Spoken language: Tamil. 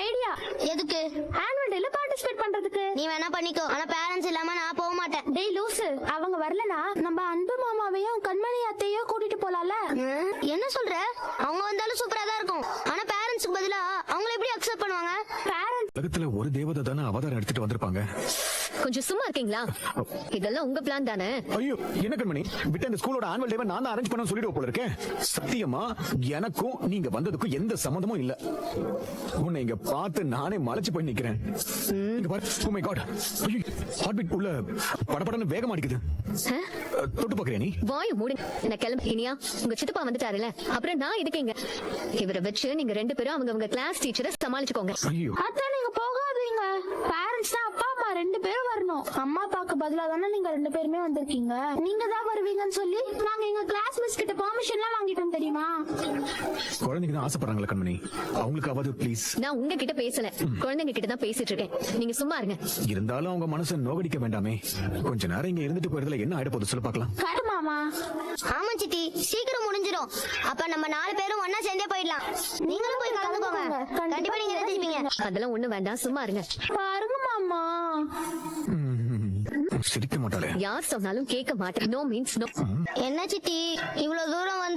ஐடியா. எதுக்கு? ஆனுவல் டேல பார்ட்டிசிபேட் பண்றதுக்கு. நீ வேணா பண்ணிக்கோ, ஆனா பேரண்ட்ஸ் இல்லாம நான் போக மாட்டேன். டேய் லூசு, அவங்க வரலனா நம்ம அன்பு மாமாவையும் கண்மணி அத்தையோ கூட்டிட்டு போலாம்ல. என்ன சொல்ற? அவங்க வந்தாலும் சூப்பரா தான் இருக்கும். ஆனா பேரண்ட்ஸ்க்கு பதிலா அவங்கள எப்படி அக்செப்ட் பண்ணுவாங்க? பேரண்ட்ஸ் உலகத்துல ஒரு தேவதை தானே அவதாரம் எடுத்துட்டு வந்திருப்பாங்க. கொஞ்சம் சும்மா இருக்கீங்களா? இதெல்லாம் உங்க பிளான் தானே? ஐயோ என்ன கண்மணி, விட்டு அந்த ஸ்கூலோட ஆனுவல் டேவை நான் தான் அரேஞ்ச் பண்ண சொல்லிடுவோம் போல இருக்கேன். சத்தியமா எனக்கும் நீங்க வந்ததுக்கும் எந்த சம்மந்தமும் இல்ல. உன்னை இங்க பார்த்து நானே மலைச்சு போய் நிக்கிறேன். இங்க பாரு. ஓ மை காட், ஐயோ ஹார்ட் பீட் உள்ள படபடன்னு வேகமா அடிக்குது. தொட்டு பாக்குறியா நீ? வாய் மூடு. என்ன கிளம்பு. இனியா உங்க சித்தப்பா வந்துட்டாருல, அப்புறம் நான் இதுக்கு இங்க. இவரை வச்சு நீங்க ரெண்டு பேரும் அவங்க கிளாஸ் டீச்சரை சமாளிச்சுக்கோங்க. ஐயோ அத்தை நீங்க போகாதீங்க. பேரண்ட்ஸ் தான் அப்பா அம்மா ரெண்டு பேரும் வரணும். அம்மா அப்பாக்கு பதிலா தானே நீங்க ரெண்டு பேருமே வந்திருக்கீங்க. நீங்க தான் வருவீங்கன்னு சொல்லி நாங்க எங்க கிளாஸ் மிஸ் கிட்ட பெர்மிஷன்லாம் வாங்கிட்டோம் தெரியுமா? குழந்தைங்க தான் ஆசைப்படுறாங்களா கண்மணி, அவங்களுக்காவது ப்ளீஸ். நான் உங்க கிட்ட பேசல, குழந்தைங்க கிட்ட தான் பேசிட்டு இருக்கேன். நீங்க சும்மா இருங்க. இருந்தாலும் அவங்க மனசை நோகடிக்க வேண்டாமே. கொஞ்ச நேரம் இங்க இருந்துட்டு போறதுல என்ன ஆயிட போகுது சொல்லு பார்க்கலாம். கரு மாமா. ஆமா சித்தி, சீக்கிரம் முடிஞ்சிடும். அப்ப நம்ம 4 பேரும் ஒண்ணா சேர்ந்தே போயிடலாம். நீங்களும் போய் கலந்துக்கோங்க. கண்டிப்பா நீங்க ரசிப்பீங்க. அதெல்லாம் ஒண்ணு வேண்டாம், சும்மா இருங்க. பாருங்க மாமா. சிரிக்க மாட்டாளே. யார் சொன்னாலும் கேட்க மாட்டேன். No means no. என்ன சித்தி இவ்வளவு தூரம் வந்து